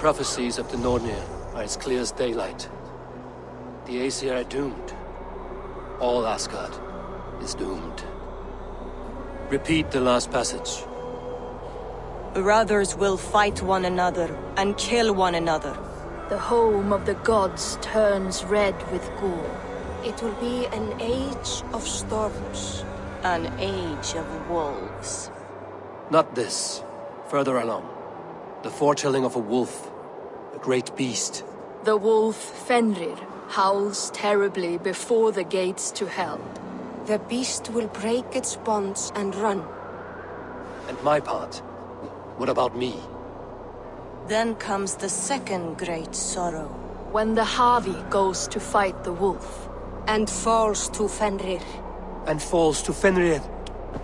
prophecies of the Nornir are as clear as daylight. The Aesir are doomed. All Asgard is doomed. Repeat the last passage. Brothers will fight one another and kill one another. The home of the gods turns red with gore. It will be an age of storms. An age of wolves. Not this. Further along. The foretelling of a wolf. A great beast. The wolf Fenrir howls terribly before the gates to hell. The beast will break its bonds and run. And my part? What about me? Then comes the second great sorrow. When the Havi goes to fight the wolf. And falls to Fenrir. And falls to Fenrir.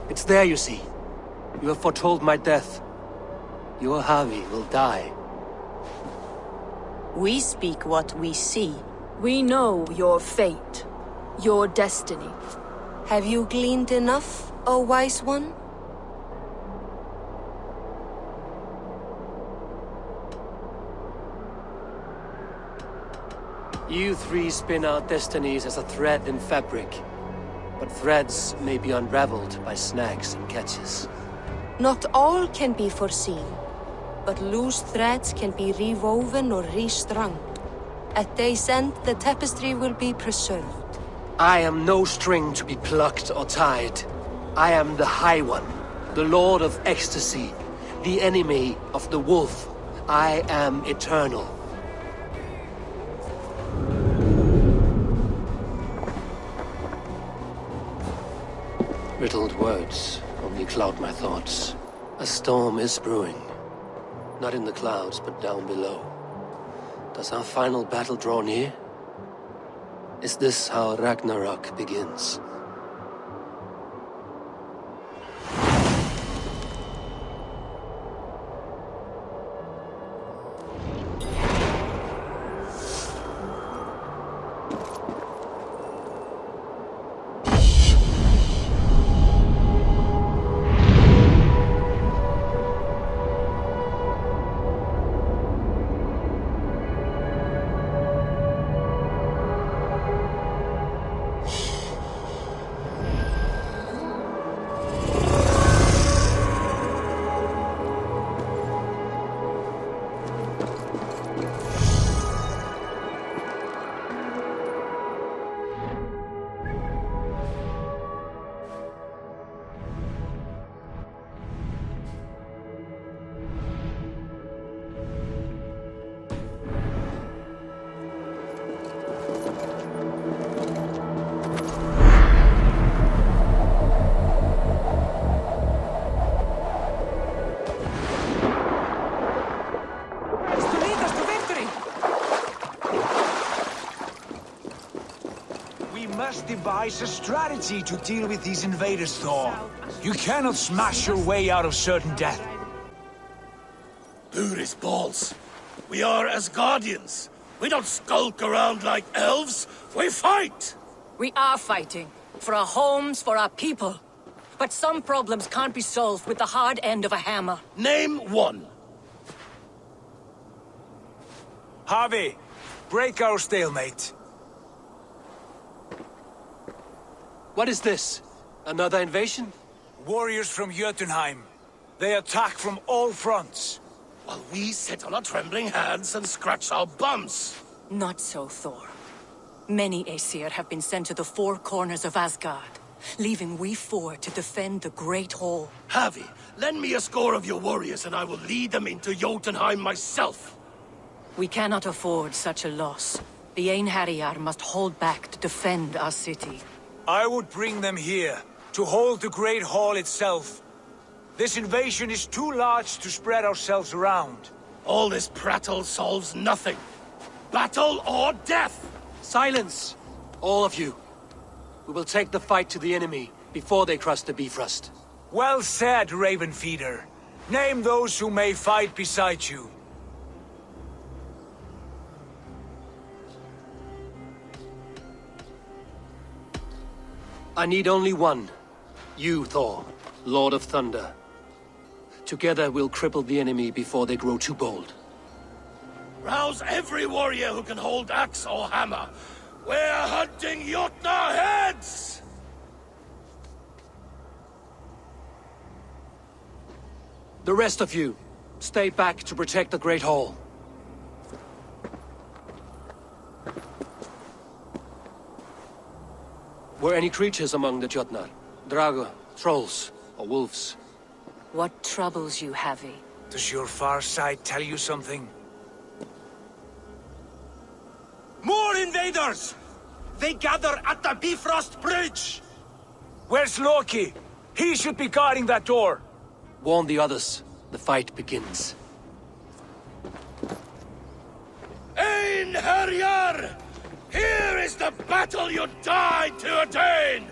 It's there, you see. You have foretold my death. Your Havi will die. We speak what we see. We know your fate, your destiny. Have you gleaned enough, O wise one? You three spin our destinies as a thread in fabric. But threads may be unraveled by snags and catches. Not all can be foreseen, but loose threads can be rewoven or restrung. At day's end, the tapestry will be preserved. I am no string to be plucked or tied. I am the High One, the Lord of Ecstasy, the enemy of the wolf. I am eternal. Riddled words only cloud my thoughts. A storm is brewing. Not in the clouds, but down below. Does our final battle draw near? Is this how Ragnarok begins? Devise a strategy to deal with these invaders, Thor. You cannot smash your way out of certain death. Duris balls. We are Asgardians. We don't skulk around like elves. We fight! We are fighting. For our homes, for our people. But some problems can't be solved with the hard end of a hammer. Name one. Havi, break our stalemate. What is this? Another invasion? Warriors from Jotunheim. They attack from all fronts. While we sit on our trembling hands and scratch our bums. Not so, Thor. Many Aesir have been sent to the four corners of Asgard, leaving we four to defend the Great Hall. Havi, lend me a score of your warriors and I will lead them into Jotunheim myself. We cannot afford such a loss. The Einherjar must hold back to defend our city. I would bring them here, to hold the Great Hall itself. This invasion is too large to spread ourselves around. All this prattle solves nothing. Battle or death! Silence! All of you. We will take the fight to the enemy before they cross the Bifrost. Well said, Ravenfeeder. Name those who may fight beside you. I need only one. You, Thor, Lord of Thunder. Together we'll cripple the enemy before they grow too bold. Rouse every warrior who can hold axe or hammer. We're hunting Jotnar heads! The rest of you, stay back to protect the Great Hall. Were any creatures among the Jotnar? Drago, trolls, or wolves? What troubles you, Havi? Does your far sight tell you something? More invaders! They gather at the Bifrost Bridge! Where's Loki? He should be guarding that door. Warn the others. The fight begins. Einherjar! Here is the battle you died to attain!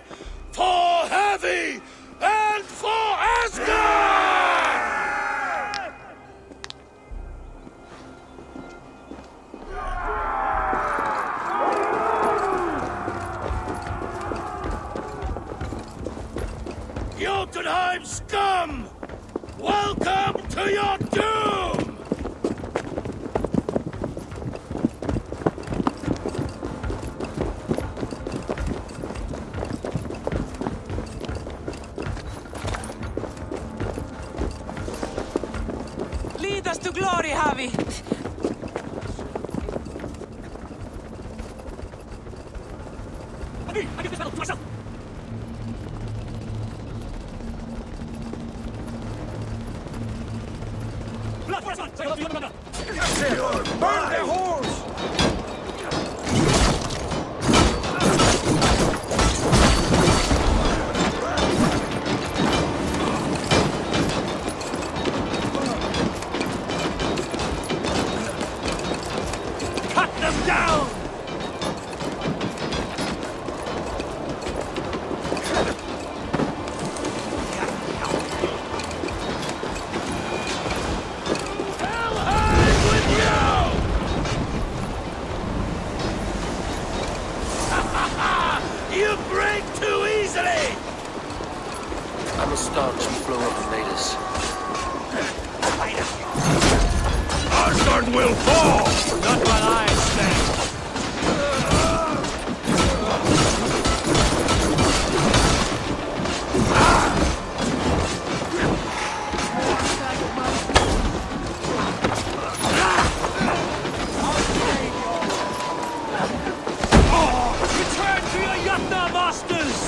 For Havi and for Asgard! Jotunheim scum! Welcome to your doom! Lead us to glory, Havi! I give this battle to myself! Burn their horse! Cut them down! You break too easily! I'm a staunch flow of invaders. Asgard will fall! Not while I stand. Return to your Jotnar masters!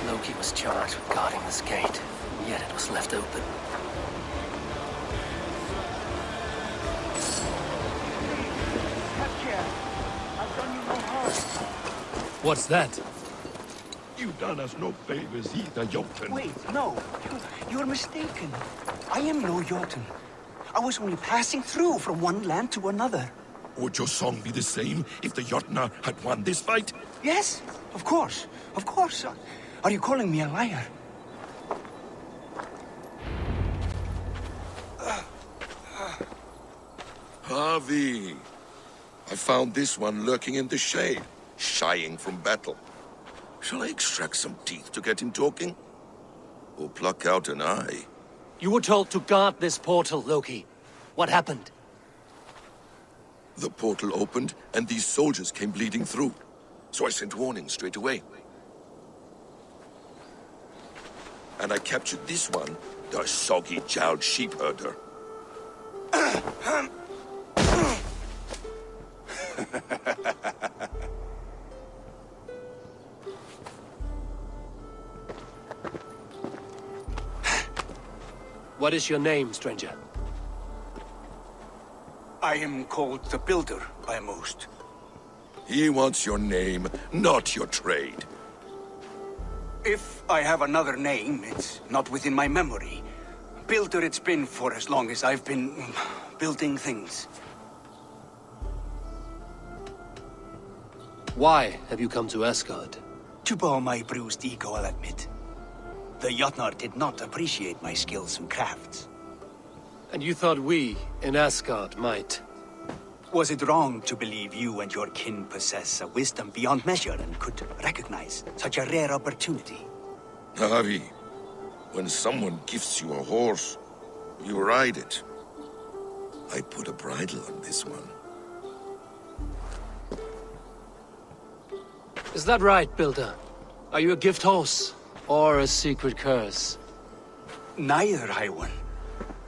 Loki was charged with guarding this gate, yet it was left open. What's that? You done us no favors either, Jotun. Wait, no. You're mistaken. I am no Jotun. I was only passing through from one land to another. Would your song be the same if the Jotnar had won this fight? Yes, of course. Of course. Are you calling me a liar? Havi. I found this one lurking in the shade, shying from battle. Shall I extract some teeth to get him talking? Or pluck out an eye? You were told to guard this portal, Loki. What happened? The portal opened, and these soldiers came bleeding through. So I sent warning straight away. And I captured this one, the soggy-jowled sheep herder. What is your name, stranger? I am called the Builder by most. He wants your name, not your trade. If I have another name, it's not within my memory. Builder it's been for as long as I've been building things. Why have you come to Asgard? To bow my bruised ego, I'll admit. The Jotnar did not appreciate my skills and crafts. And you thought we, in Asgard, might? Was it wrong to believe you and your kin possess a wisdom beyond measure and could recognize such a rare opportunity? Navi, when someone gifts you a horse, you ride it. I put a bridle on this one. Is that right, Builder? Are you a gift horse? Or a secret curse? Neither, High One.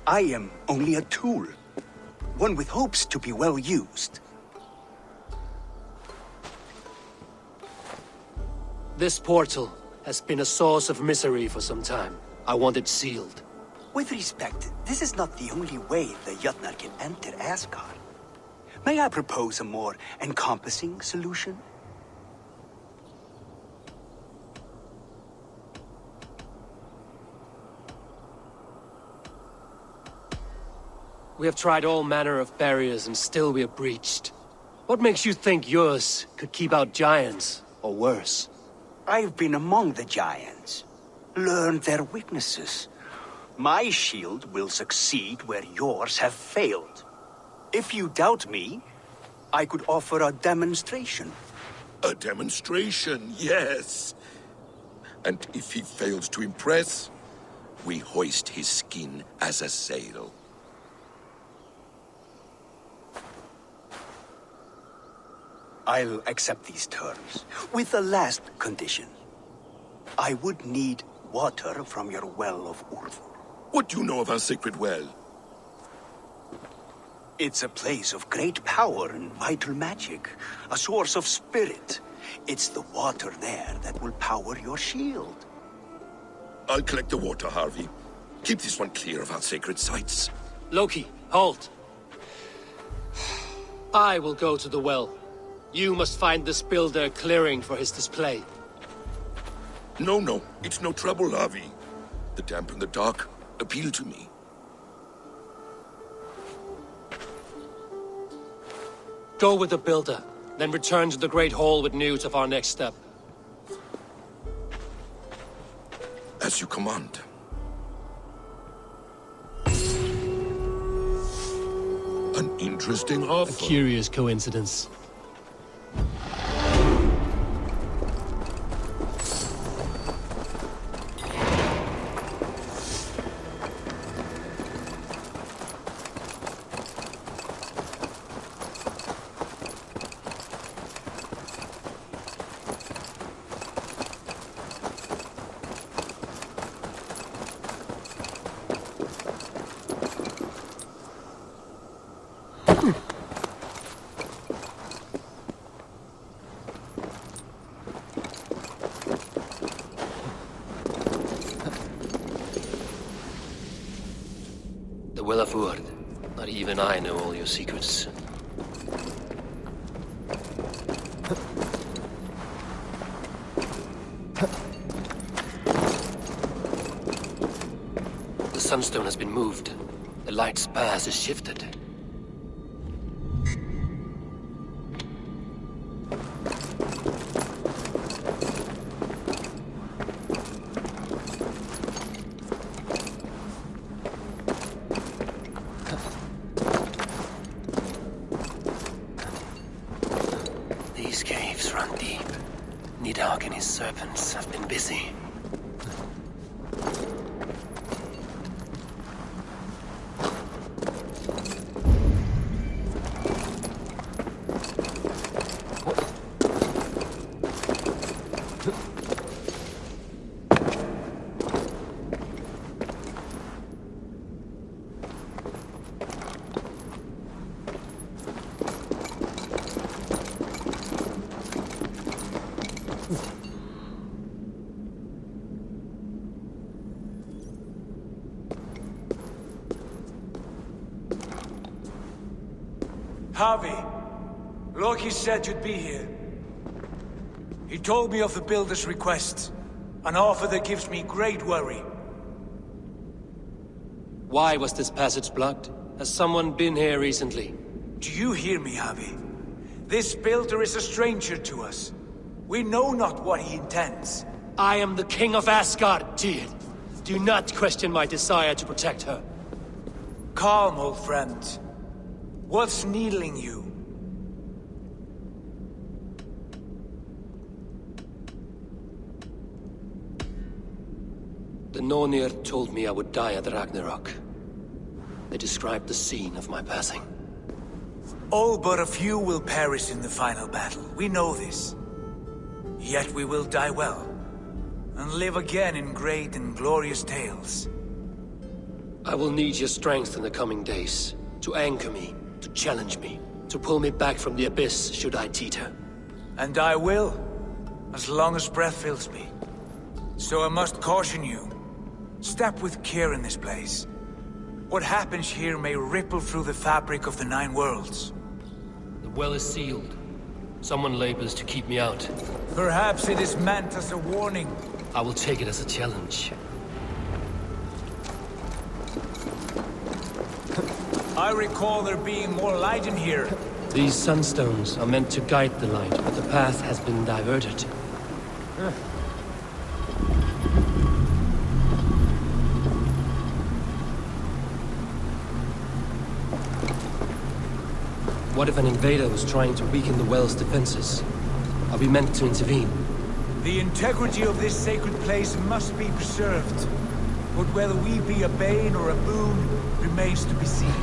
I am only a tool. One with hopes to be well used. This portal has been a source of misery for some time. I want it sealed. With respect, this is not the only way the Jotnar can enter Asgard. May I propose a more encompassing solution? We have tried all manner of barriers and still we are breached. What makes you think yours could keep out giants, or worse? I've been among the giants, learned their weaknesses. My shield will succeed where yours have failed. If you doubt me, I could offer a demonstration. A demonstration, yes. And if he fails to impress, we hoist his skin as a sail. I'll accept these terms, with the last condition. I would need water from your well of Urdr. What do you know of our sacred well? It's a place of great power and vital magic, a source of spirit. It's the water there that will power your shield. I'll collect the water, Harvey. Keep this one clear of our sacred sites. Loki, halt! I will go to the well. You must find this builder clearing for his display. No, it's no trouble, Harvey. The damp and the dark appeal to me. Go with the builder, then return to the Great Hall with news of our next step. As you command. An interesting offer. A curious coincidence. The Will of Urdr. Not even I know all your secrets. The sunstone has been moved. The light's path is shifted. These caves run deep. Nidhogg and his serpents have been busy. Harvey, Loki said you'd be here. He told me of the Builder's request, an offer that gives me great worry. Why was this passage blocked? Has someone been here recently? Do you hear me, Harvey? This Builder is a stranger to us. We know not what he intends. I am the king of Asgard, Tyr. Do not question my desire to protect her. Calm, old friend. What's needling you? The Nornir told me I would die at Ragnarok. They described the scene of my passing. All but a few will perish in the final battle. We know this. Yet we will die well, and live again in great and glorious tales. I will need your strength in the coming days, to anchor me, to challenge me, to pull me back from the abyss should I teeter. And I will, as long as breath fills me. So I must caution you. Step with care in this place. What happens here may ripple through the fabric of the Nine Worlds. The well is sealed. Someone labors to keep me out. Perhaps it is meant as a warning. I will take it as a challenge. I recall there being more light in here. These sunstones are meant to guide the light, but the path has been diverted. What if an invader was trying to weaken the well's defenses? Are we meant to intervene? The integrity of this sacred place must be preserved. But whether we be a bane or a boon remains to be seen.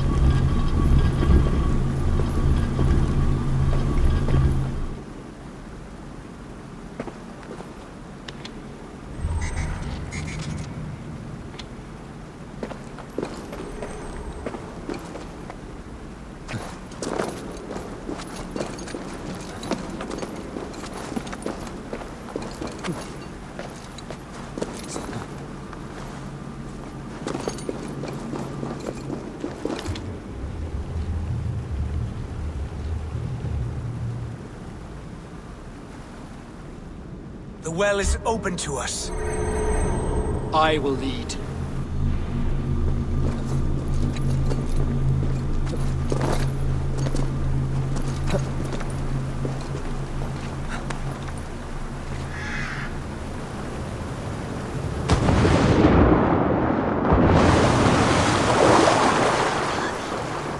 The well is open to us. I will lead.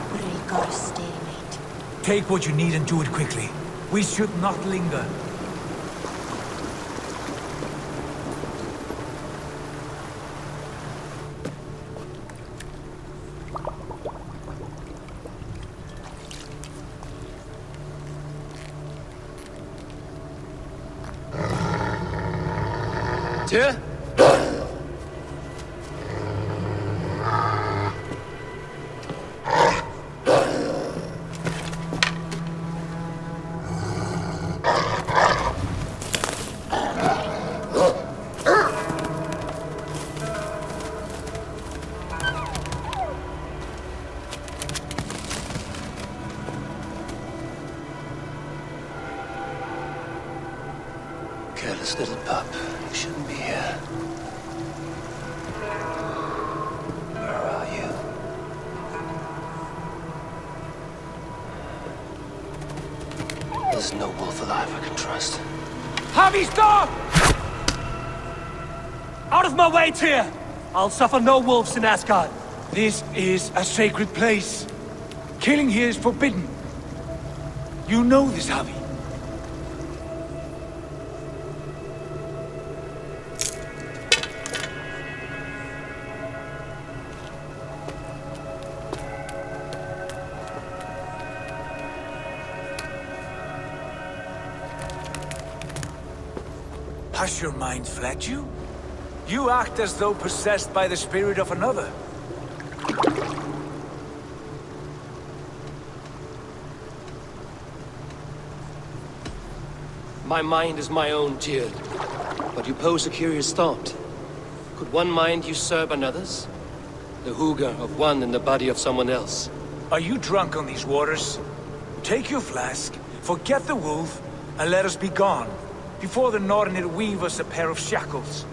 Break our stalemate. Take what you need and do it quickly. We should not linger. Tyr? Careless little pup. You shouldn't be here. Where are you? There's no wolf alive I can trust. Javi, stop! Out of my way, Tyr! I'll suffer no wolves in Asgard. This is a sacred place. Killing here is forbidden. You know this, Javi. Has your mind fled you? You act as though possessed by the spirit of another. My mind is my own, Tyr. But you pose a curious thought. Could one mind usurp another's? The hugger of one in the body of someone else. Are you drunk on these waters? Take your flask, forget the wolf, and let us be gone, before the Nornir weave us a pair of shackles.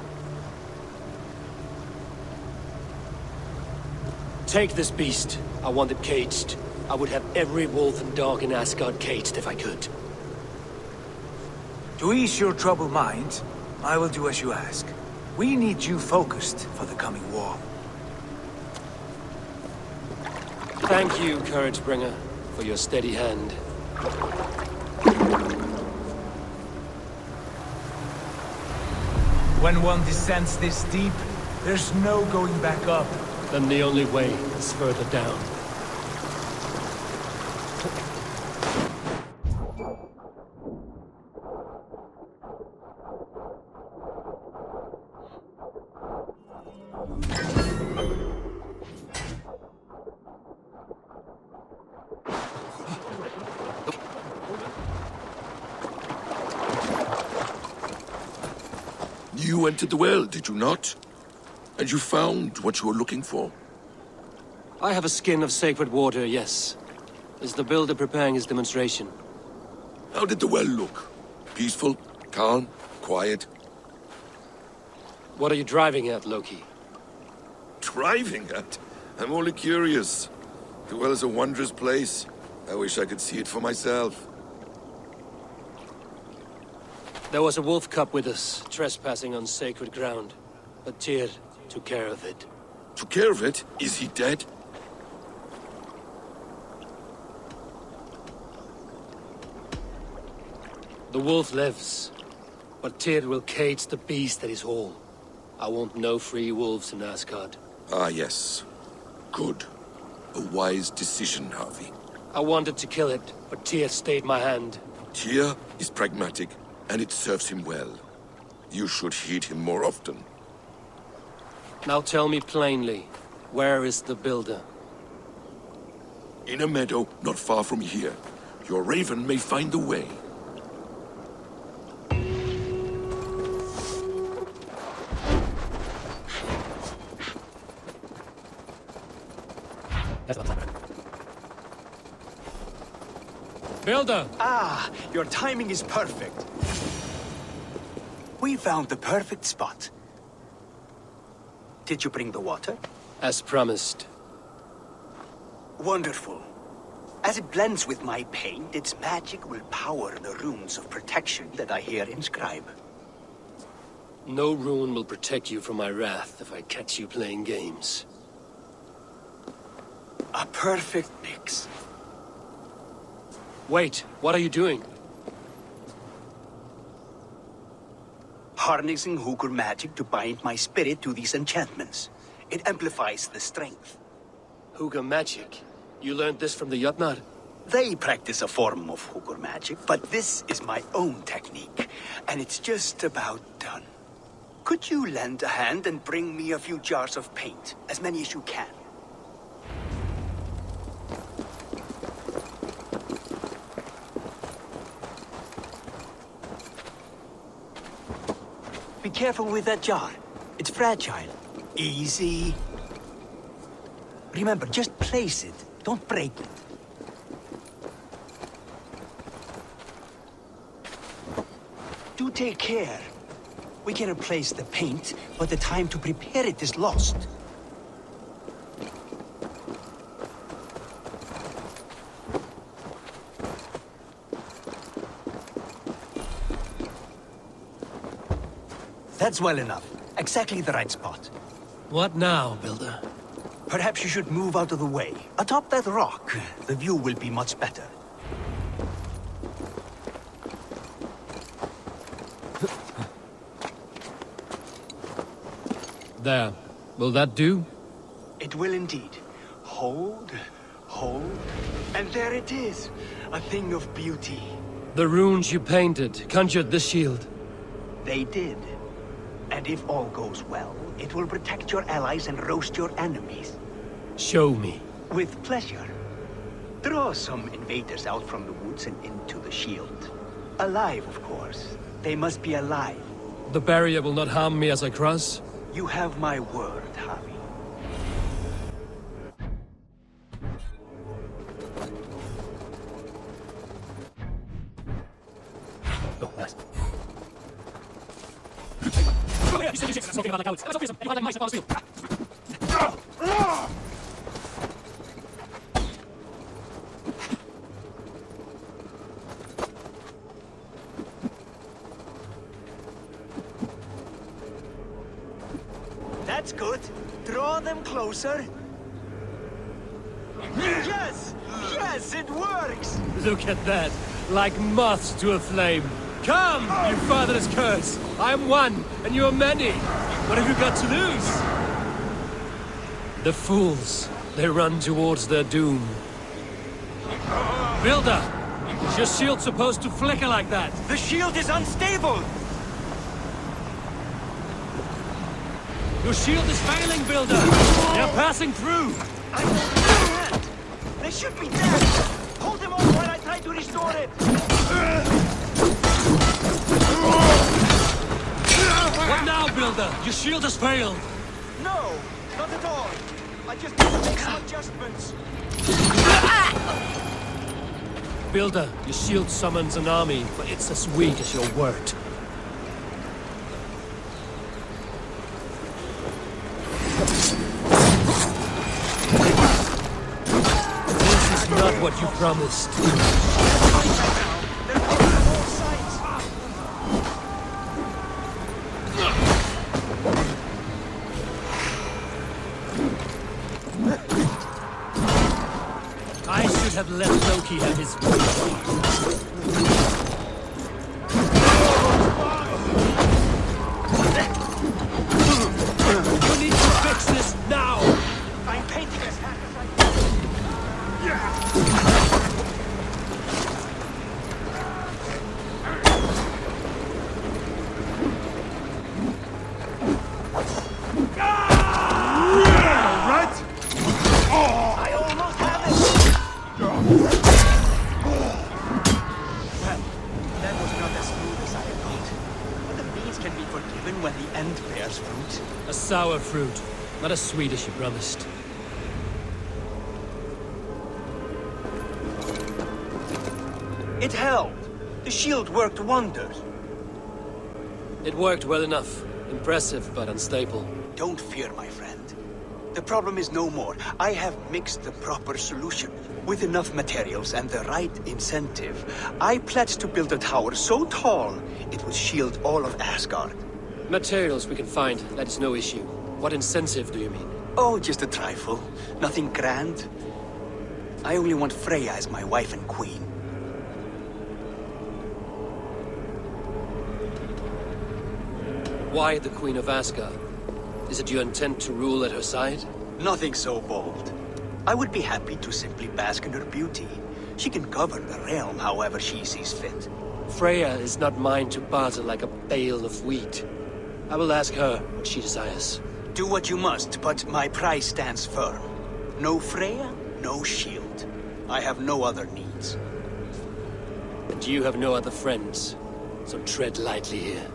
Take this beast. I want it caged. I would have every wolf and dog in Asgard caged if I could. To ease your troubled mind, I will do as you ask. We need you focused for the coming war. Thank you, Courage Bringer, for your steady hand. When one descends this deep, there's no going back up. Then the only way is further down. You entered the well, did you not? And you found what you were looking for? I have a skin of sacred water, yes. Is the builder preparing his demonstration? How did the well look? Peaceful? Calm? Quiet? What are you driving at, Loki? Driving at? I'm only curious. The well is a wondrous place. I wish I could see it for myself. There was a wolf cub with us, trespassing on sacred ground. But Tyr took care of it. Took care of it? Is he dead? The wolf lives, but Tyr will cage the beast at his hall. I want no free wolves in Asgard. Ah, yes. Good. A wise decision, Harvey. I wanted to kill it, but Tyr stayed my hand. Tyr is pragmatic, and it serves him well. You should heed him more often. Now tell me plainly, where is the builder? In a meadow not far from here. Your raven may find the way. Builder! Ah, your timing is perfect. We found the perfect spot. Did you bring the water? As promised. Wonderful. As it blends with my paint, its magic will power the runes of protection that I here inscribe. No rune will protect you from my wrath if I catch you playing games. A perfect mix. Wait, what are you doing? Harnessing Hooker magic to bind my spirit to these enchantments. It amplifies the strength. Hugga magic? You learned this from the Jotnar? They practice a form of Hooker magic, but this is my own technique, and it's just about done. Could you lend a hand and bring me a few jars of paint? As many as you can. Be careful with that jar. It's fragile. Easy. Remember, just place it. Don't break it. Do take care. We can replace the paint, but the time to prepare it is lost. That's well enough. Exactly the right spot. What now, Builder? Perhaps you should move out of the way. Atop that rock, the view will be much better. There. Will that do? It will indeed. Hold, hold, and there it is. A thing of beauty. The runes you painted conjured the shield. They did. And if all goes well, it will protect your allies and roast your enemies. Show me. With pleasure. Draw some invaders out from the woods and into the shield. Alive, of course. They must be alive. The barrier will not harm me as I cross? You have my word, Harvey. Oh, nice. them closer. Yes! Yes, it works! Look at that! Like moths to a flame! Come, you fatherless curse! I am one, and you are many! What have you got to lose? The fools. They run towards their doom. Builder! Is your shield supposed to flicker like that? The shield is unstable! Your shield is failing, Builder! They are passing through! I don't understand! They should be dead! Hold them off while I try to restore it! What now, Builder? Your shield has failed! No! Not at all! I just need to make some adjustments. Builder, your shield summons an army, but it's as weak as your word. This is not what you promised. I should have let Loki have his way. You need to fix this now! I'm painting as hard as I A sour fruit, not as sweet as you promised. It held. The shield worked wonders. It worked well enough. Impressive, but unstable. Don't fear, my friend. The problem is no more. I have mixed the proper solution. With enough materials and the right incentive, I pledge to build a tower so tall it would shield all of Asgard. Materials we can find, that is no issue. What incentive do you mean? Oh, just a trifle. Nothing grand. I only want Freyja as my wife and queen. Why the Queen of Asgard? Is it your intent to rule at her side? Nothing so bold. I would be happy to simply bask in her beauty. She can govern the realm however she sees fit. Freyja is not mine to barter like a bale of wheat. I will ask her what she desires. Do what you must, but my price stands firm. No Freyja, no shield. I have no other needs. And you have no other friends, so tread lightly here.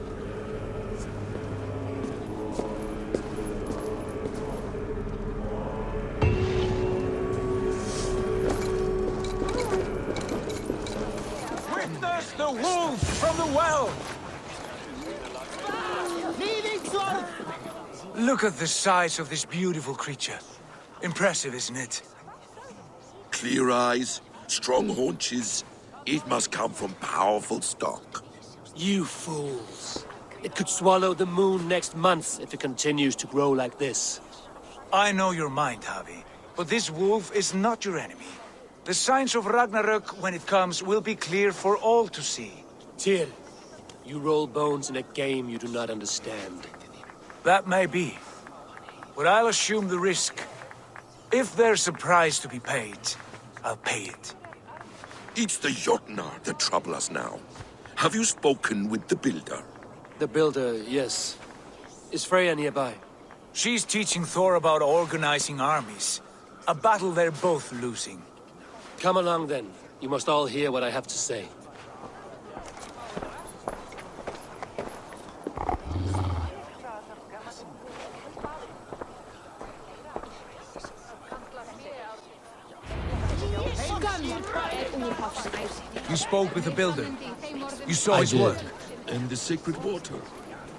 Witness the wolf from the well! Look at the size of this beautiful creature. Impressive, isn't it? Clear eyes, strong haunches. It must come from powerful stock. You fools. It could swallow the moon next month if it continues to grow like this. I know your mind, Javi, but this wolf is not your enemy. The signs of Ragnarök, when it comes, will be clear for all to see. Tyr, you roll bones in a game you do not understand. That may be, but I'll assume the risk. If there's a price to be paid, I'll pay it. It's the Jotnar that trouble us now. Have you spoken with the builder? The builder, yes. Is Freyja nearby? She's teaching Thor about organizing armies. A battle they're both losing. Come along then. You must all hear what I have to say. You spoke with the builder. You saw his did. work. And the sacred water,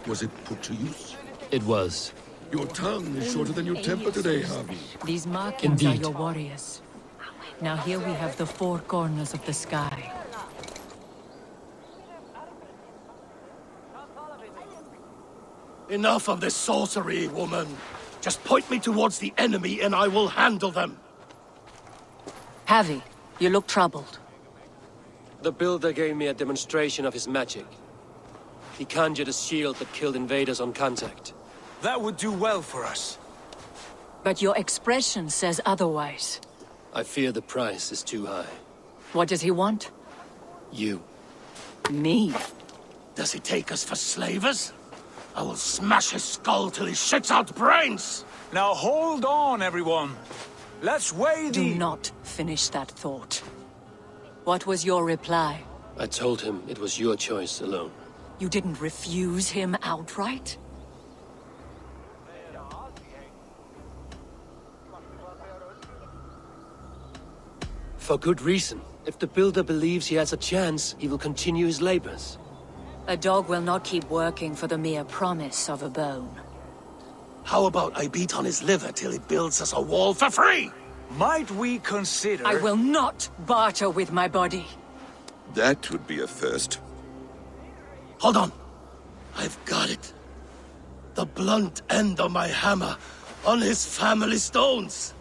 was it put to use? It was. Your tongue is shorter than your temper today, Javi. These markings are Indeed. your warriors. Now here we have the four corners of the sky. Enough of this sorcery, woman! Just point me towards the enemy and I will handle them. Havi, you look troubled. The builder gave me a demonstration of his magic. He conjured a shield that killed invaders on contact. That would do well for us. But your expression says otherwise. I fear the price is too high. What does he want? You. Me? Does he take us for slavers? I will smash his skull till he shits out brains! Now hold on, everyone. Let's weigh Do the... not finish that thought. What was your reply? I told him it was your choice alone. You didn't refuse him outright? For good reason. If the builder believes he has a chance, he will continue his labors. A dog will not keep working for the mere promise of a bone. How about I beat on his liver till he builds us a wall for free? Might we consider... I will not barter with my body. That would be a first. Hold on. I've got it. The blunt end of my hammer on his family stones.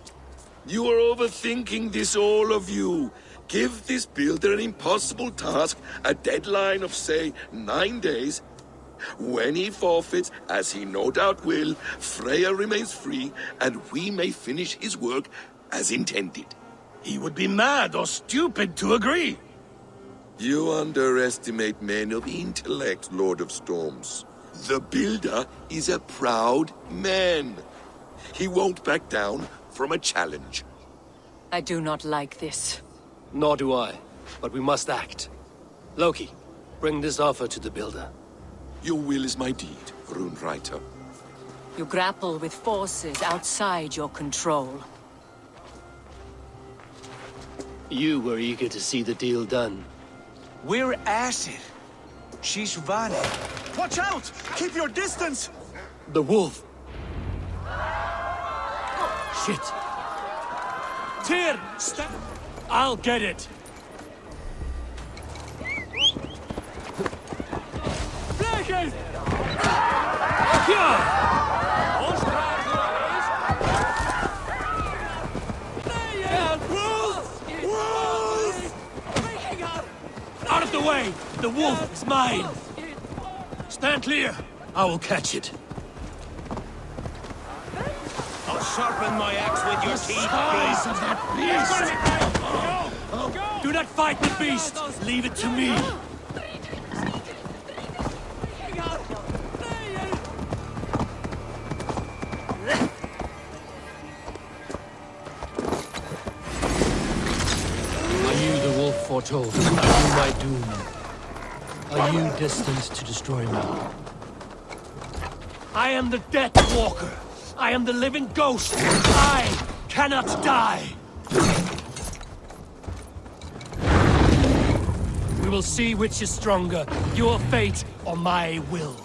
You are overthinking this, all of you. Give this builder an impossible task, a deadline of, say, 9 days. When he forfeits, as he no doubt will, Freyja remains free, and we may finish his work as intended. He would be mad or stupid to agree. You underestimate men of intellect, Lord of Storms. The builder is a proud man. He won't back down from a challenge. I do not like this. Nor do I, but we must act. Loki, bring this offer to the builder. Your will is my deed, Runewriter. You grapple with forces outside your control. You were eager to see the deal done. We're acid. She's Vani. Watch out! Keep your distance! The wolf! Shit! Tyr! Stop! I'll get it! Flashes! Out of the way! The wolf is mine! Stand clear! I will catch it. I'll sharpen my axe with your teeth, Size of that beast! Do not fight the beast! Leave it to me! Are you the wolf foretold? Are you my doom? Are you destined to destroy me? I am the Death Walker! I am the living ghost! I cannot die! We will see which is stronger, your fate or my will.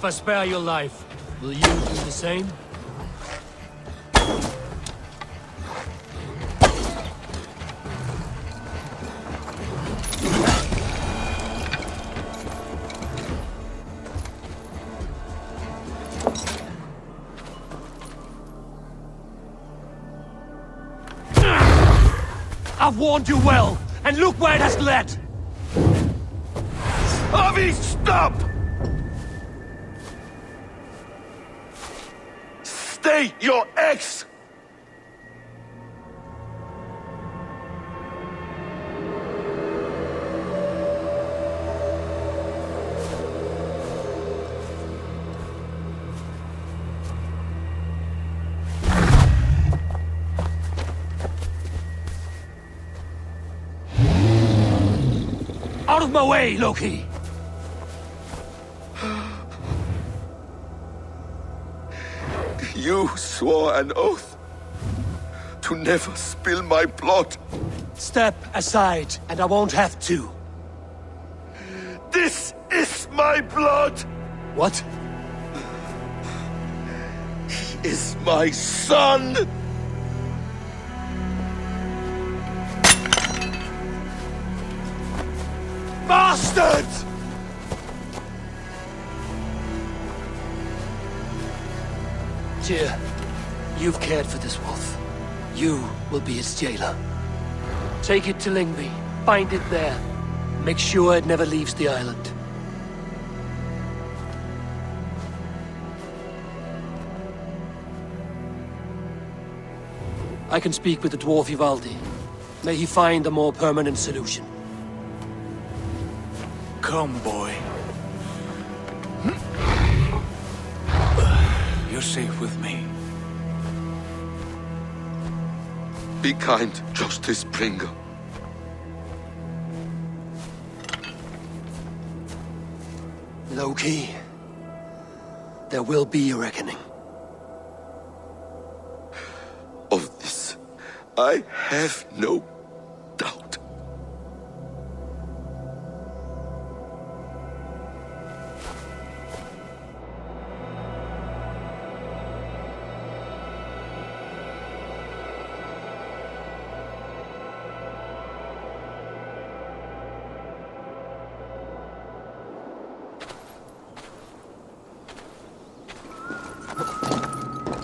I spare your life, will you do the same? I've warned you well, and look where it has led! Avi, stop! Stay your ex! Out of my way, Loki! You swore an oath to never spill my blood. Step aside, and I won't have to. This is my blood! What? He is my son! Bastard! Tyr, you've cared for this wolf. You will be its jailer. Take it to Lingby, bind it there. Make sure it never leaves the island. I can speak with the dwarf Ivaldi. May he find a more permanent solution. Come, boy. You're safe with me. Be kind, Justice Bringer. Loki, there will be a reckoning. Of this, I have no doubt.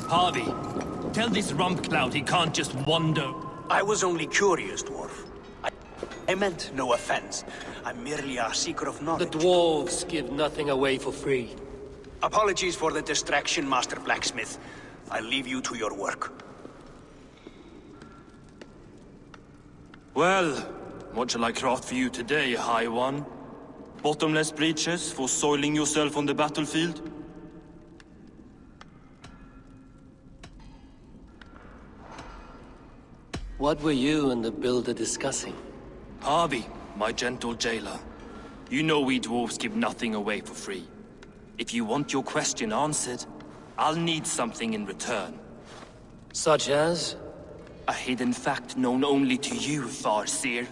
Harvey, tell this rump cloud he can't just wander. I was only curious, dwarf. I meant no offense. I'm merely a seeker of The knowledge. dwarves give nothing away for free. Apologies for the distraction, Master Blacksmith. I'll leave you to your work. Well, what shall I craft for you today, High One? Bottomless breeches for soiling yourself on the battlefield? What were you and the builder discussing? Harvey, my gentle jailer. You know we dwarves give nothing away for free. If you want your question answered, I'll need something in return. Such as? A hidden fact known only to you, Farseer.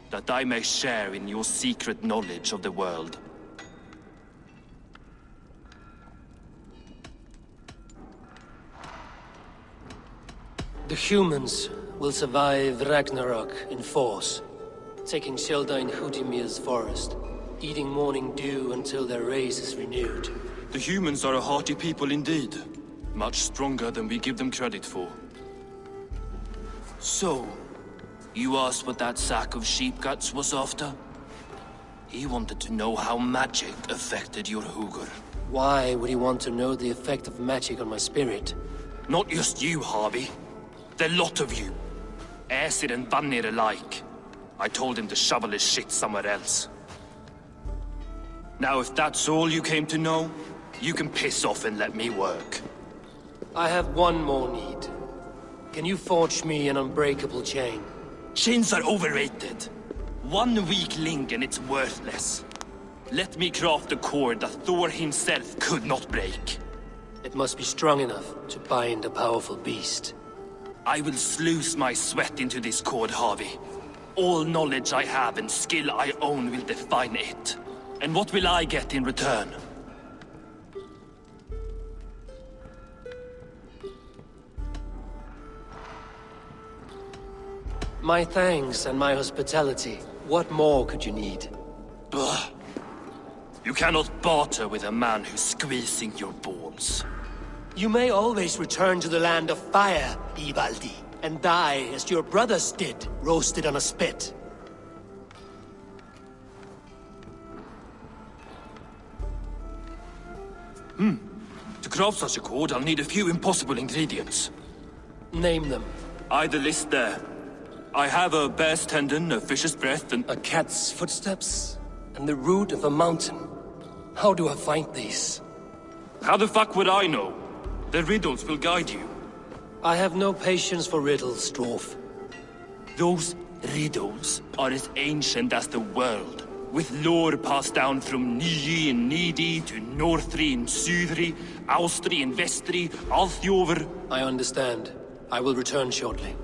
That I may share in your secret knowledge of the world. The humans will survive Ragnarok in force, taking shelter in Hutimir's forest, eating morning dew until their race is renewed. The humans are a hearty people indeed. Much stronger than we give them credit for. So, you asked what that sack of sheep guts was after? He wanted to know how magic affected your Hugr. Why would he want to know the effect of magic on my spirit? Not just you, Harvey. The lot of you. Aesir and Vanir alike. I told him to shovel his shit somewhere else. Now if that's all you came to know, you can piss off and let me work. I have one more need. Can you forge me an unbreakable chain? Chains are overrated. One weak link and it's worthless. Let me craft a cord that Thor himself could not break. It must be strong enough to bind a powerful beast. I will sluice my sweat into this cord, Harvey. All knowledge I have and skill I own will define it. And what will I get in return? My thanks and my hospitality. What more could you need? Blah. You cannot barter with a man who's squeezing your balls. You may always return to the land of fire, Ivaldi, and die as your brothers did, roasted on a spit. To craft such a cord, I'll need a few impossible ingredients. Name them. The list there. I have a bear's tendon, a fish's breath, and... A cat's footsteps, and the root of a mountain. How do I find these? How the fuck would I know? The riddles will guide you. I have no patience for riddles, dwarf. Those riddles are as ancient as the world, with lore passed down from Niji and Nidi to Northri and Sudri, Austri and Vestri, Althjover. I understand. I will return shortly.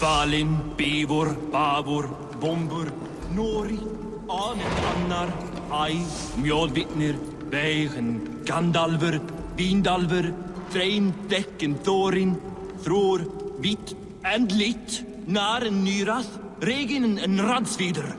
Falin, Bivor, Bavor, Bombur, Nori, Anen Annar, Ai, Mjolvitnir, Veigen, Gandalver, Vindalver, Threin, Dekken, Thorin, Thror, Vit and Lit, Naren Nyrath, Regin and Radsvider.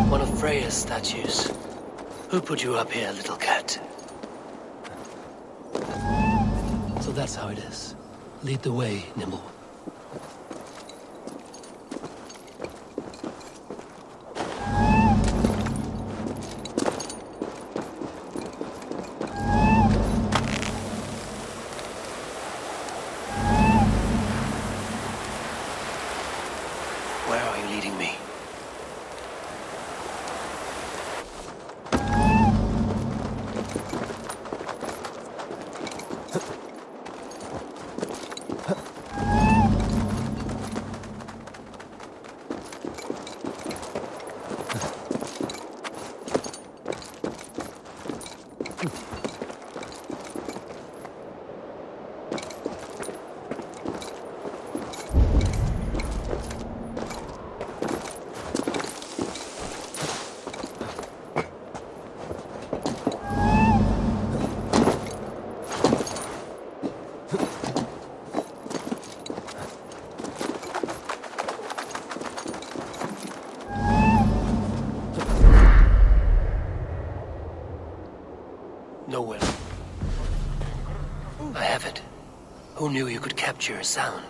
One of Freyja's statues. Who put you up here, little cat? So that's how it is. Lead the way, Nimble. Where are you leading me? Nowhere. I have it. Who knew you could capture a sound?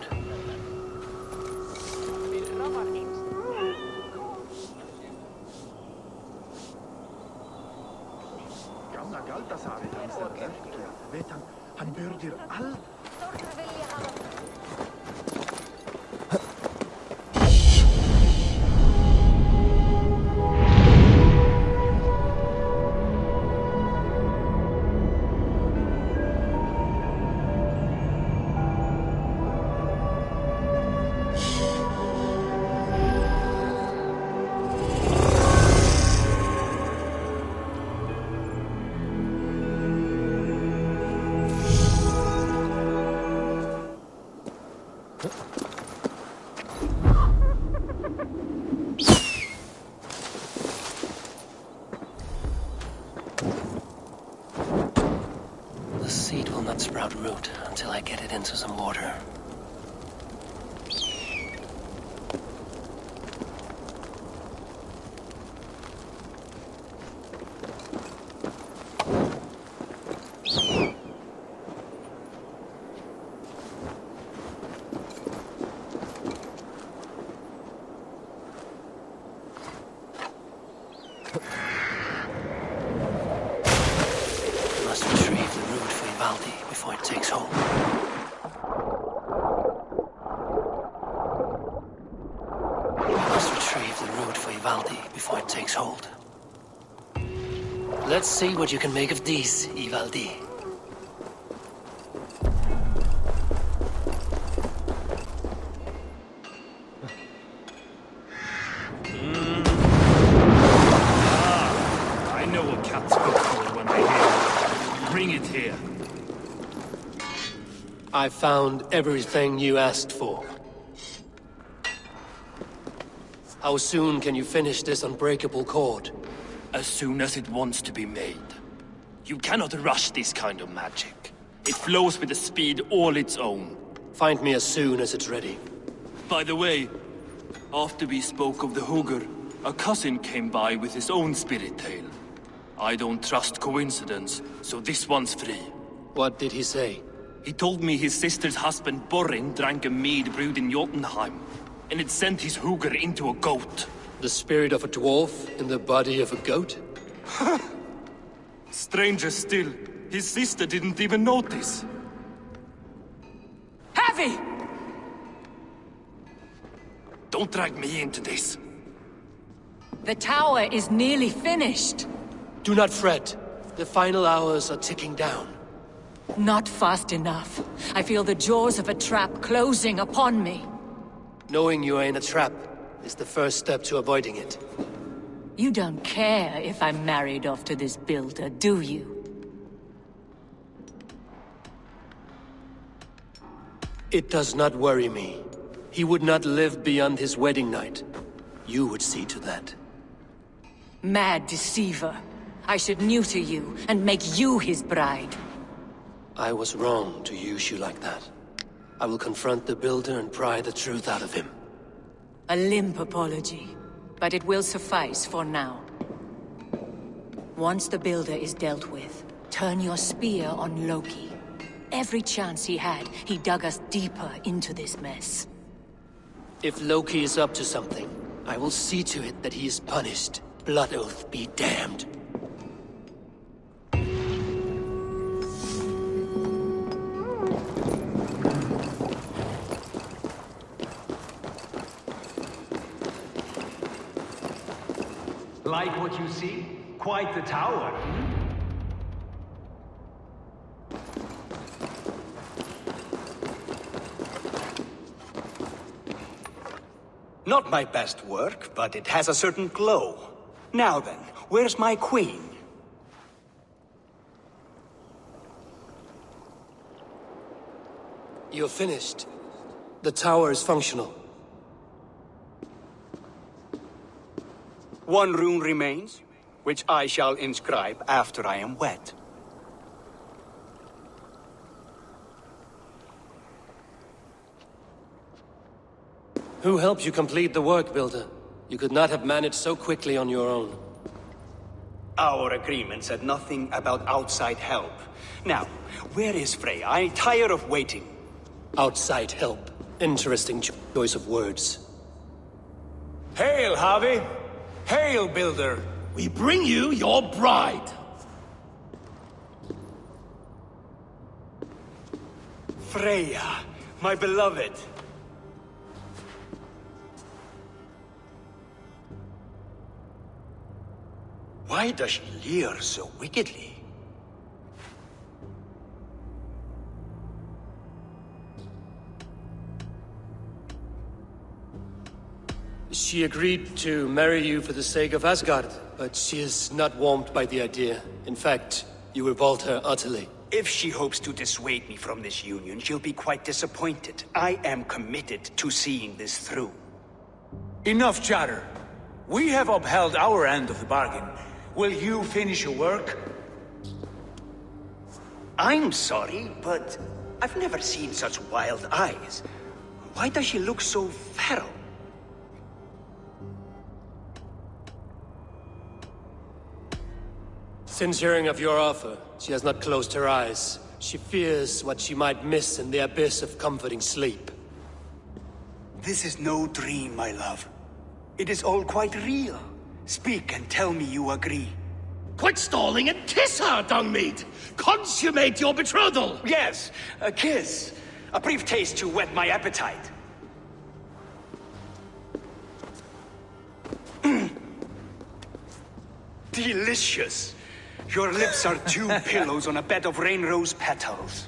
The seed will not sprout root until I get it into some water. Before it takes hold. Ivaldi before it takes hold. Let's see what you can make of these, Ivaldi. I know what cats look for when I hear it. Bring it here. I found everything you asked for. How soon can you finish this unbreakable cord? As soon as it wants to be made. You cannot rush this kind of magic. It flows with a speed all its own. Find me as soon as it's ready. By the way, after we spoke of the Urdr, a cousin came by with his own spirit tale. I don't trust coincidence, so this one's free. What did he say? He told me his sister's husband Borin drank a mead brewed in Jotunheim, and it sent his Urdr into a goat. The spirit of a dwarf in the body of a goat? Stranger still, his sister didn't even notice. Heavy! Don't drag me into this. The tower is nearly finished. Do not fret. The final hours are ticking down. Not fast enough. I feel the jaws of a trap closing upon me. Knowing you are in a trap is the first step to avoiding it. You don't care if I'm married off to this builder, do you? It does not worry me. He would not live beyond his wedding night. You would see to that. Mad deceiver. I should neuter you and make you his bride. I was wrong to use you like that. I will confront the builder and pry the truth out of him. A limp apology, but it will suffice for now. Once the builder is dealt with, turn your spear on Loki. Every chance he had, he dug us deeper into this mess. If Loki is up to something, I will see to it that he is punished. Blood oath be damned. Like what you see? Quite the tower. Not my best work, but it has a certain glow. Now then, where's my queen? You're finished. The tower is functional. One rune remains, which I shall inscribe after I am wed. Who helped you complete the work, Builder? You could not have managed so quickly on your own. Our agreement said nothing about outside help. Now, where is Freyja? I tire of waiting. Outside help. Interesting choice of words. Hail, Javi! Hail, Builder! We bring you your bride. Freyja, my beloved. Why does she leer so wickedly? She agreed to marry you for the sake of Asgard, but she is not warmed by the idea. In fact, you revolt her utterly. If she hopes to dissuade me from this union, she'll be quite disappointed. I am committed to seeing this through. Enough chatter. We have upheld our end of the bargain. Will you finish your work? I'm sorry, but I've never seen such wild eyes. Why does she look so feral? Since hearing of your offer, she has not closed her eyes. She fears what she might miss in the abyss of comforting sleep. This is no dream, my love. It is all quite real. Speak and tell me you agree. Quit stalling and kiss her, Dungmeat! Consummate your betrothal! Yes, a kiss. A brief taste to whet my appetite. Delicious. Your lips are two pillows on a bed of rain rose petals.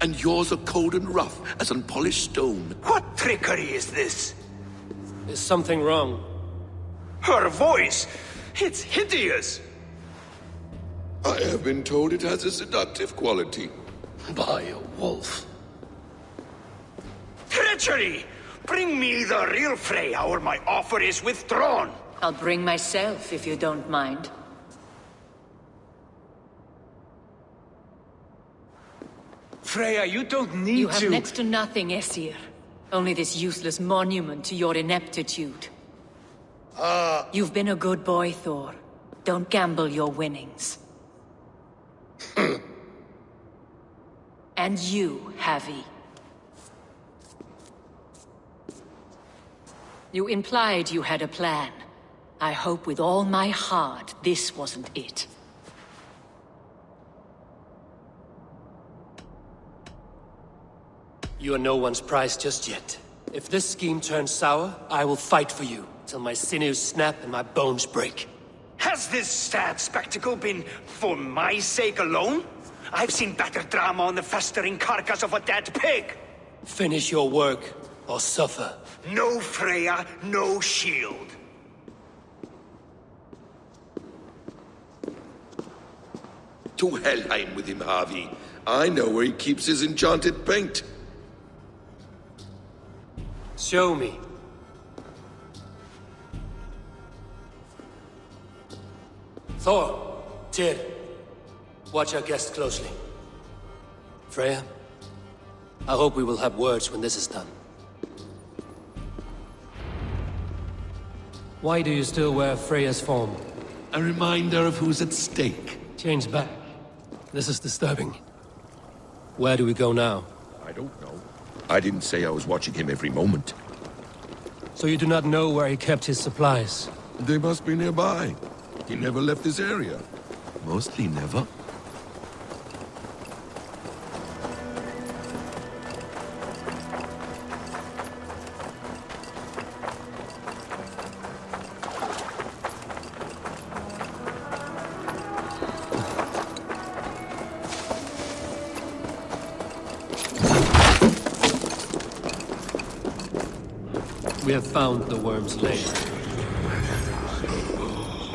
And yours are cold and rough as unpolished stone. What trickery is this? Is something wrong? Her voice! It's hideous! I have been told it has a seductive quality. By a wolf. Treachery! Bring me the real Freyja or my offer is withdrawn! I'll bring myself if you don't mind. Freyja, you don't need You have to... next to nothing, Aesir. Only this useless monument to your ineptitude. You've been a good boy, Thor. Don't gamble your winnings. And you, Havi. You implied you had a plan. I hope with all my heart this wasn't it. You are no one's prize just yet. If this scheme turns sour, I will fight for you, till my sinews snap and my bones break. Has this sad spectacle been for my sake alone? I've seen better drama on the festering carcass of a dead pig! Finish your work, or suffer. No Freyja, no shield. To Helheim with him, Harvey. I know where he keeps his enchanted paint. Show me. Thor, Tyr, watch our guest closely. Freyja, I hope we will have words when this is done. Why do you still wear Freyja's form? A reminder of who's at stake. Change back. This is disturbing. Where do we go now? I don't know. I didn't say I was watching him every moment. So you do not know where he kept his supplies? They must be nearby. He never left this area. Mostly never. We have found the worm's lair.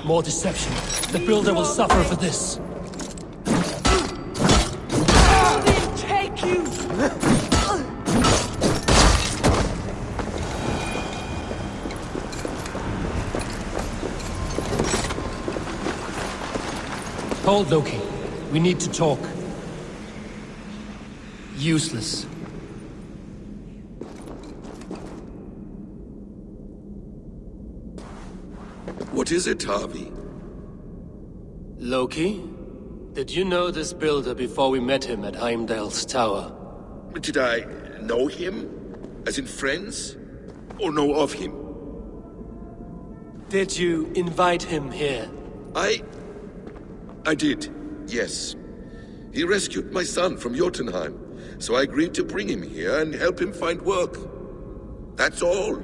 More deception. The builder will suffer for this. Odin, take you! Hold, Loki. We need to talk. Useless. What is it, Harvey? Loki? Did you know this builder before we met him at Heimdall's tower? Did I know him? As in friends? Or know of him? Did you invite him here? I did, yes. He rescued my son from Jotunheim, so I agreed to bring him here and help him find work. That's all.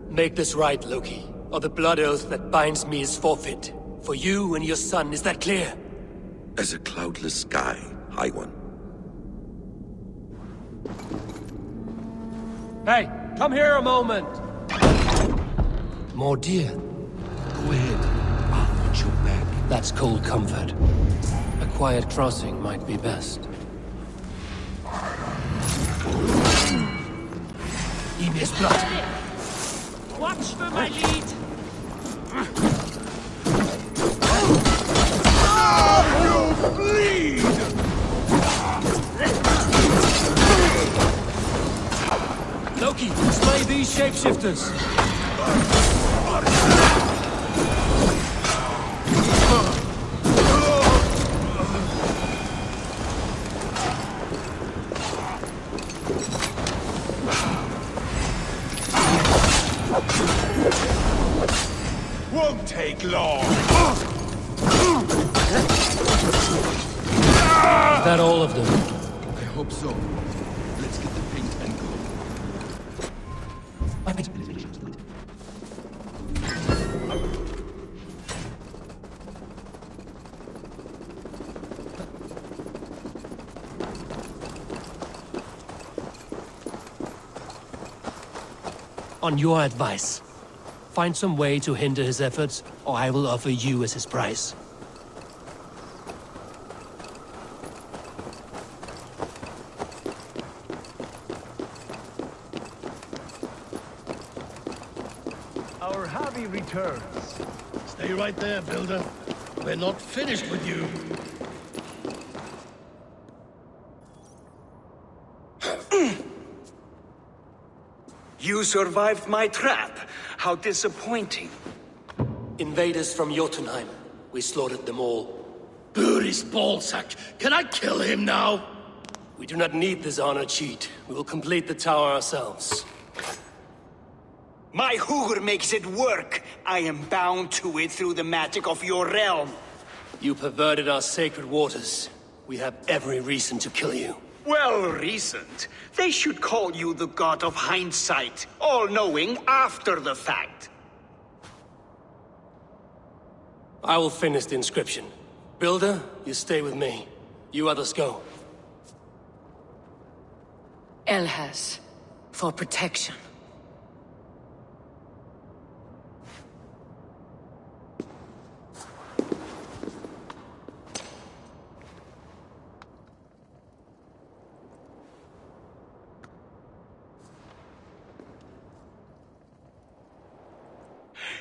Make this right, Loki, or the blood oath that binds me is forfeit. For you and your son, is that clear? As a cloudless sky, High One. Hey, come here a moment! More deer. Go ahead. I'll watch your back. That's cold comfort. A quiet crossing might be best. Ymir's blood. Watch for my lead! Loki, slay these shapeshifters! Won't take long. Is that all of them? I hope so. Let's get the paint and go. On your advice, find some way to hinder his efforts, or I will offer you as his price. Our hobby returns. Stay right there, Builder. We're not finished with you. You survived my trap. How disappointing. Invaders from Jotunheim. We slaughtered them all. Buri's ballsack. Can I kill him now? We do not need this honor cheat. We will complete the tower ourselves. My Hugr makes it work. I am bound to it through the magic of your realm. You perverted our sacred waters. We have every reason to kill you. Well reasoned. They should call you the god of hindsight, all-knowing after the fact. I will finish the inscription. Builder, you stay with me. You others go. Elhas, for protection.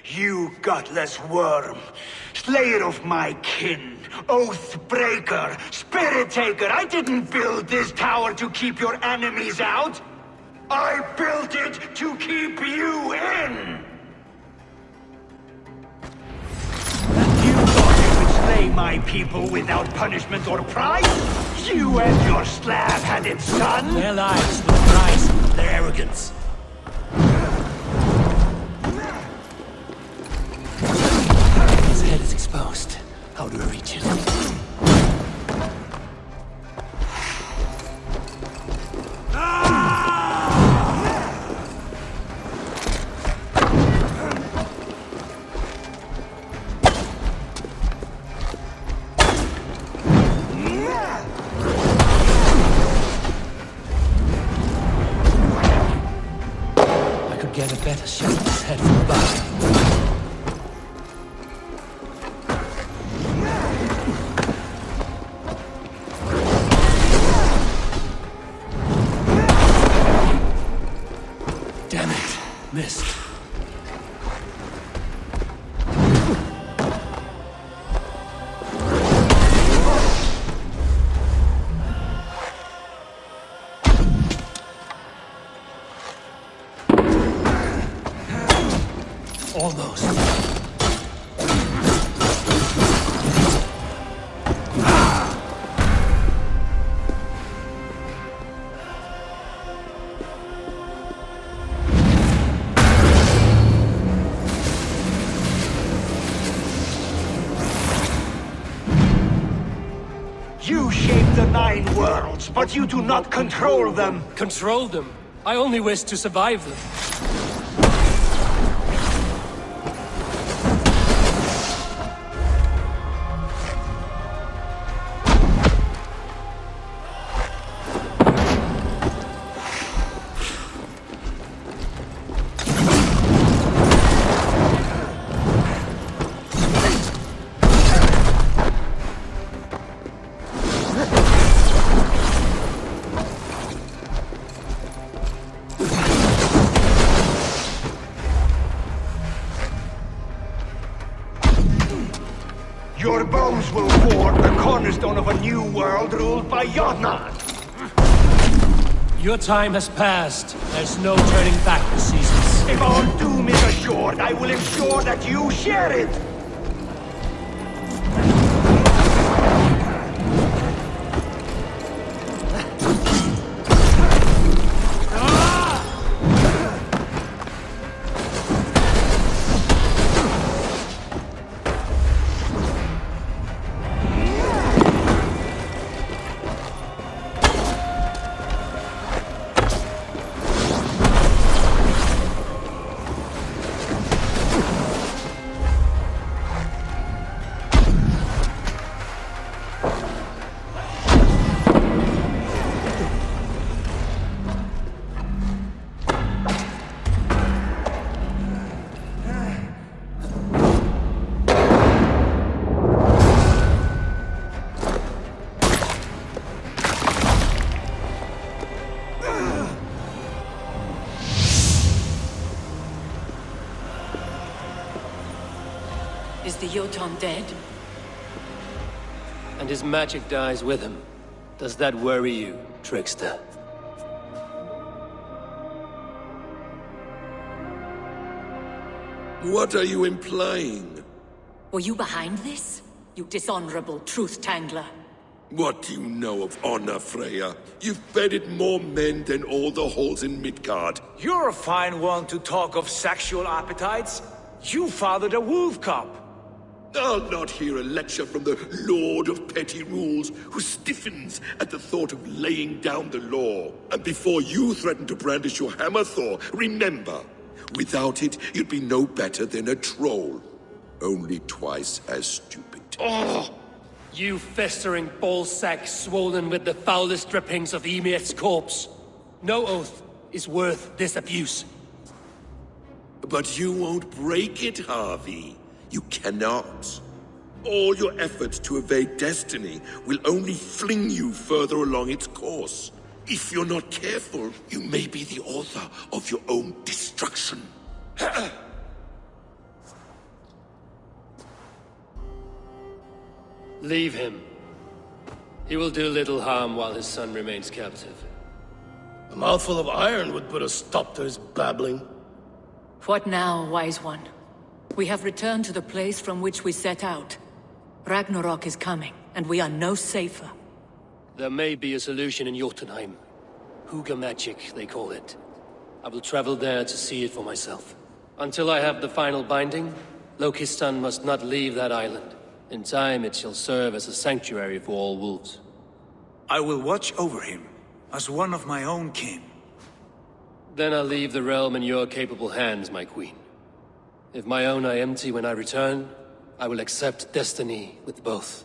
You gutless worm, slayer of my kin, oath breaker, spirit taker, I didn't build this tower to keep your enemies out. I built it to keep you in! You thought you could slay my people without punishment or price? You and your slab-headed son? Their lives will price their arrogance. His head is exposed. How do I reach it? Get a better shot of his head from above. Damn it, missed. Almost. You shape the 9 worlds, but you do not control them. Control them? I only wish to survive them. Your bones will form the cornerstone of a new world ruled by Jotnar. Your time has passed. There's no turning back the seasons. If our doom is assured, I will ensure that you share it. Is the Jotun dead? And his magic dies with him. Does that worry you, trickster? What are you implying? Were you behind this? You dishonorable truth-tangler. What do you know of honor, Freyja? You've bedded more men than all the halls in Midgard. You're a fine one to talk of sexual appetites. You fathered a wolf cub. I'll not hear a lecture from the Lord of Petty Rules, who stiffens at the thought of laying down the law. And before you threaten to brandish your hammer, Thor, remember, without it, you'd be no better than a troll. Only twice as stupid. Oh! You festering ballsack swollen with the foulest drippings of Ymir's corpse. No oath is worth this abuse. But you won't break it, Harvey. You cannot. All your efforts to evade destiny will only fling you further along its course. If you're not careful, you may be the author of your own destruction. Leave him. He will do little harm while his son remains captive. A mouthful of iron would put a stop to his babbling. What now, wise one? We have returned to the place from which we set out. Ragnarok is coming, and we are no safer. There may be a solution in Jotunheim. Huga magic, they call it. I will travel there to see it for myself. Until I have the final binding, Loki's son must not leave that island. In time, it shall serve as a sanctuary for all wolves. I will watch over him, as one of my own kin. Then I'll leave the realm in your capable hands, my queen. If my own are empty when I return, I will accept destiny with both.